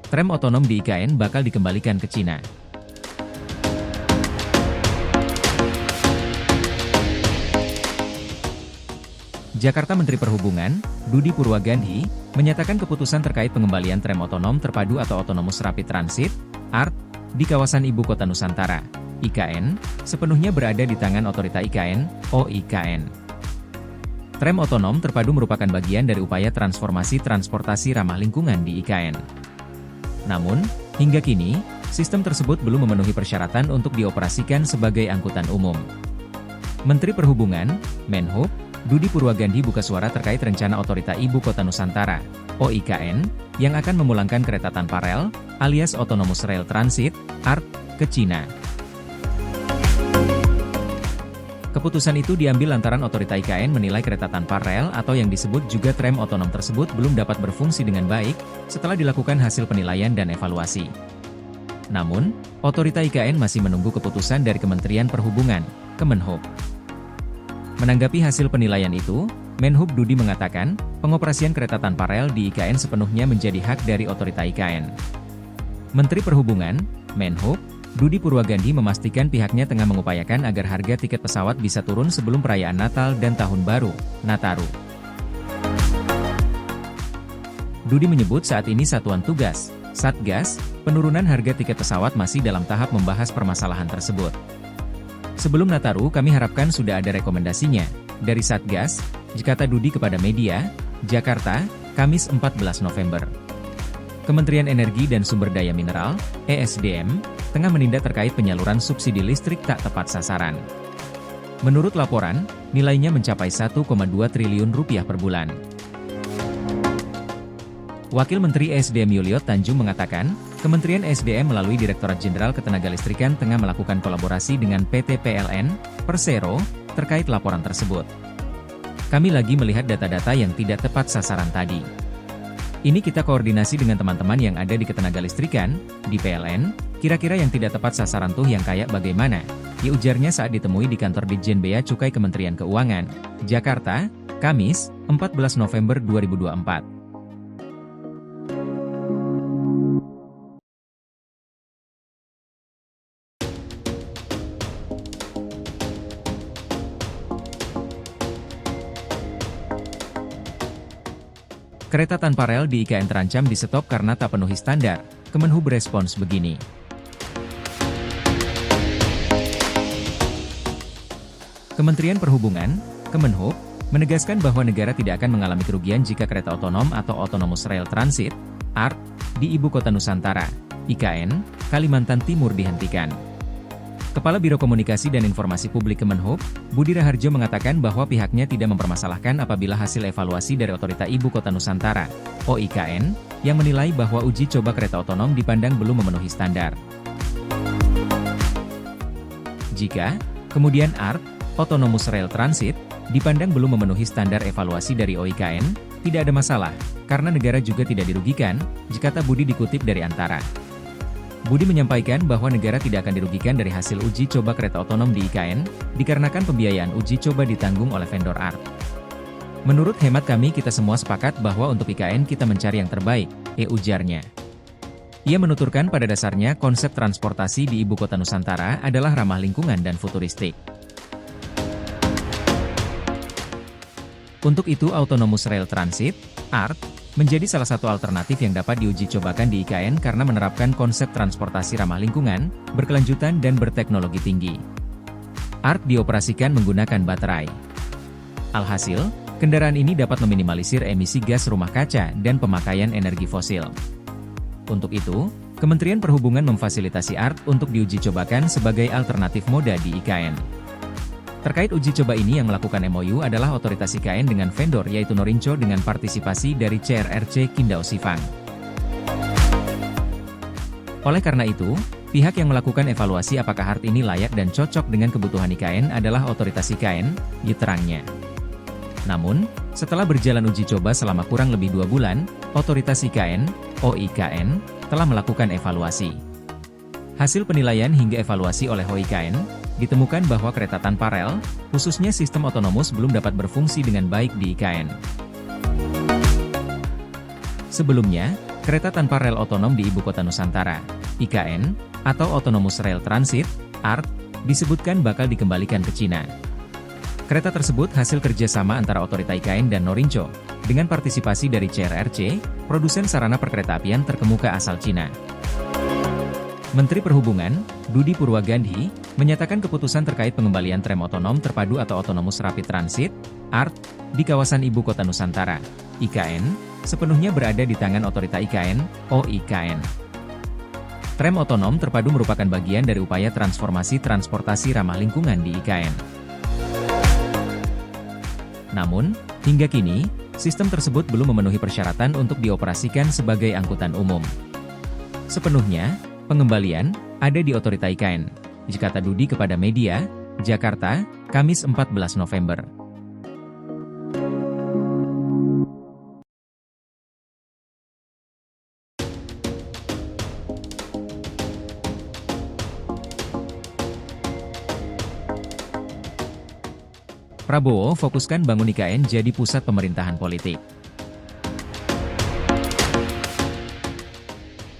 Tram otonom di IKN bakal dikembalikan ke Cina. Jakarta Menteri Perhubungan, Budi Purwagandhi, menyatakan keputusan terkait pengembalian tram otonom terpadu atau Autonomous Rapid Transit, ART, di kawasan Ibu Kota Nusantara, IKN, sepenuhnya berada di tangan Otorita IKN, OIKN. Tram otonom terpadu merupakan bagian dari upaya transformasi transportasi ramah lingkungan di IKN. Namun, hingga kini, sistem tersebut belum memenuhi persyaratan untuk dioperasikan sebagai angkutan umum. Menteri Perhubungan, Menhub, Budi Purwagandhi buka suara terkait rencana Otorita Ibu Kota Nusantara, OIKN, yang akan memulangkan kereta tanpa rel, alias Autonomous Rail Transit, ART, ke Cina. Keputusan itu diambil lantaran Otorita IKN menilai kereta tanpa rel atau yang disebut juga tram otonom tersebut belum dapat berfungsi dengan baik, setelah dilakukan hasil penilaian dan evaluasi. Namun, Otorita IKN masih menunggu keputusan dari Kementerian Perhubungan, Kemenhub. Menanggapi hasil penilaian itu, Menhub Budi mengatakan, pengoperasian kereta tanpa rel di IKN sepenuhnya menjadi hak dari Otorita IKN. Menteri Perhubungan, Menhub, Budi Purwagandhi memastikan pihaknya tengah mengupayakan agar harga tiket pesawat bisa turun sebelum perayaan Natal dan Tahun Baru, Nataru. Budi menyebut saat ini Satuan Tugas, Satgas, penurunan harga tiket pesawat masih dalam tahap membahas permasalahan tersebut. Sebelum Nataru kami harapkan sudah ada rekomendasinya, dari Satgas, kata Budi kepada media, Jakarta, Kamis 14 November. Kementerian Energi dan Sumber Daya Mineral, ESDM, tengah menindak terkait penyaluran subsidi listrik tak tepat sasaran. Menurut laporan, nilainya mencapai 1,2 triliun rupiah per bulan. Wakil Menteri ESDM Yuliot Tanjung mengatakan, Kementerian ESDM melalui Direktorat Jenderal Ketenagalistrikan tengah melakukan kolaborasi dengan PT PLN, Persero, terkait laporan tersebut. Kami lagi melihat data-data yang tidak tepat sasaran tadi. Ini kita koordinasi dengan teman-teman yang ada di Ketenagalistrikan, di PLN, kira-kira yang tidak tepat sasaran tuh yang kayak bagaimana, ujarnya saat ditemui di kantor Ditjen Bea Cukai Kementerian Keuangan, Jakarta, Kamis, 14 November 2024. Kereta tanpa rel di IKN terancam di-stop karena tak penuhi standar, Kemenhub respons begini. Kementerian Perhubungan, Kemenhub, menegaskan bahwa negara tidak akan mengalami kerugian jika kereta otonom atau Autonomous Rail Transit, ART, di Ibu Kota Nusantara, IKN, Kalimantan Timur dihentikan. Kepala Biro Komunikasi dan Informasi Publik Kemenhub, Budi Raharjo mengatakan bahwa pihaknya tidak mempermasalahkan apabila hasil evaluasi dari Otorita Ibu Kota Nusantara, OIKN, yang menilai bahwa uji coba kereta otonom dipandang belum memenuhi standar. Jika, kemudian ART, Autonomous Rail Transit, dipandang belum memenuhi standar evaluasi dari OIKN, tidak ada masalah, karena negara juga tidak dirugikan, kata Budi dikutip dari Antara. Budi menyampaikan bahwa negara tidak akan dirugikan dari hasil uji coba kereta otonom di IKN, dikarenakan pembiayaan uji coba ditanggung oleh vendor ART. Menurut hemat kami kita semua sepakat bahwa untuk IKN kita mencari yang terbaik, ujarnya. Ia menuturkan pada dasarnya konsep transportasi di Ibu Kota Nusantara adalah ramah lingkungan dan futuristik. Untuk itu Autonomous Rail Transit, ART, menjadi salah satu alternatif yang dapat diuji cobakan di IKN karena menerapkan konsep transportasi ramah lingkungan, berkelanjutan dan berteknologi tinggi. ART dioperasikan menggunakan baterai. Alhasil, kendaraan ini dapat meminimalisir emisi gas rumah kaca dan pemakaian energi fosil. Untuk itu, Kementerian Perhubungan memfasilitasi ART untuk diuji cobakan sebagai alternatif moda di IKN. Terkait uji coba ini yang melakukan MOU adalah otoritas IKN dengan vendor yaitu Norinco dengan partisipasi dari CRRC Kindao Sifang. Oleh karena itu, pihak yang melakukan evaluasi apakah ART ini layak dan cocok dengan kebutuhan IKN adalah otoritas IKN, diterangnya. Namun, setelah berjalan uji coba selama kurang lebih 2 bulan, otoritas IKN, OIKN, telah melakukan evaluasi. Hasil penilaian hingga evaluasi oleh OIKN, ditemukan bahwa kereta tanpa rel, khususnya sistem otonomus belum dapat berfungsi dengan baik di IKN. Sebelumnya, Kereta tanpa rel otonom di Ibu Kota Nusantara, IKN, atau Autonomous Rail Transit, ART, disebutkan bakal dikembalikan ke Cina. Kereta tersebut hasil kerjasama antara Otorita IKN dan Norinco, dengan partisipasi dari CRRC, produsen sarana perkeretaapian terkemuka asal Cina. Menteri Perhubungan, Budi Purwagandhi, menyatakan keputusan terkait pengembalian tram otonom terpadu atau Autonomous Rapid Transit, ART, di kawasan Ibu Kota Nusantara, IKN, sepenuhnya berada di tangan Otorita IKN, OIKN. Tram otonom terpadu merupakan bagian dari upaya transformasi transportasi ramah lingkungan di IKN. Namun, hingga kini, sistem tersebut belum memenuhi persyaratan untuk dioperasikan sebagai angkutan umum. Sepenuhnya, pengembalian ada di Otorita IKN, kata Budi kepada media, Jakarta, Kamis 14 November. Prabowo fokuskan bangun IKN jadi pusat pemerintahan politik.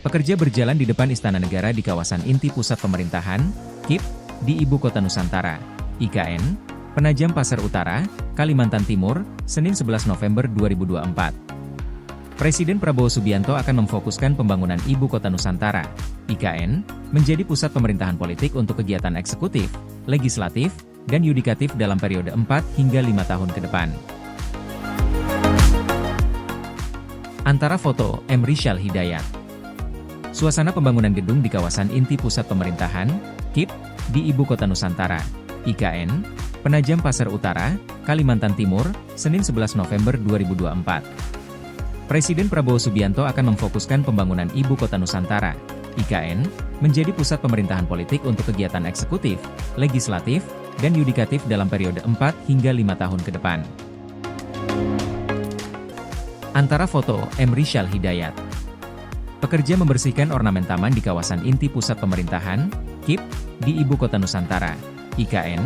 Pekerja berjalan di depan Istana Negara di kawasan inti pusat pemerintahan, KIP, di Ibu Kota Nusantara, IKN, Penajam Pasar Utara, Kalimantan Timur, Senin 11 November 2024. Presiden Prabowo Subianto akan memfokuskan pembangunan Ibu Kota Nusantara, IKN, menjadi pusat pemerintahan politik untuk kegiatan eksekutif, legislatif, dan yudikatif dalam periode 4 hingga 5 tahun ke depan. Antara foto, M. Rizal Hidayat. Suasana pembangunan gedung di kawasan inti pusat pemerintahan, KIP, di Ibu Kota Nusantara, IKN, Penajam Pasar Utara, Kalimantan Timur, Senin 11 November 2024. Presiden Prabowo Subianto akan memfokuskan pembangunan Ibu Kota Nusantara, IKN, menjadi pusat pemerintahan politik untuk kegiatan eksekutif, legislatif, dan yudikatif dalam periode 4 hingga 5 tahun ke depan. Antara foto, M. Rizal Hidayat. Pekerja membersihkan ornamen taman di kawasan inti pusat pemerintahan, KIP, di Ibu Kota Nusantara, IKN,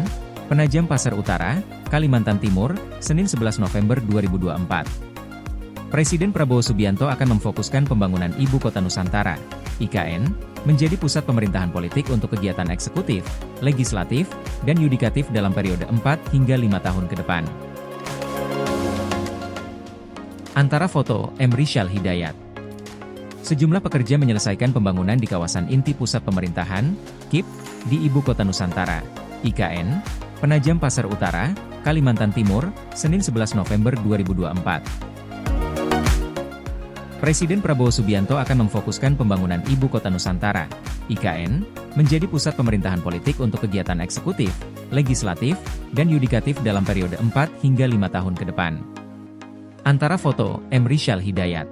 Penajam Pasar Utara, Kalimantan Timur, Senin 11 November 2024. Presiden Prabowo Subianto akan memfokuskan pembangunan Ibu Kota Nusantara, IKN, menjadi pusat pemerintahan politik untuk kegiatan eksekutif, legislatif, dan yudikatif dalam periode 4 hingga 5 tahun ke depan. Antara foto, M. Rizal Hidayat. Sejumlah pekerja menyelesaikan pembangunan di kawasan inti pusat pemerintahan, KIP, di Ibu Kota Nusantara, IKN, Penajam Pasar Utara, Kalimantan Timur, Senin 11 November 2024. Presiden Prabowo Subianto akan memfokuskan pembangunan Ibu Kota Nusantara, IKN, menjadi pusat pemerintahan politik untuk kegiatan eksekutif, legislatif, dan yudikatif dalam periode 4 hingga 5 tahun ke depan. Antara foto, M. Rizal Hidayat.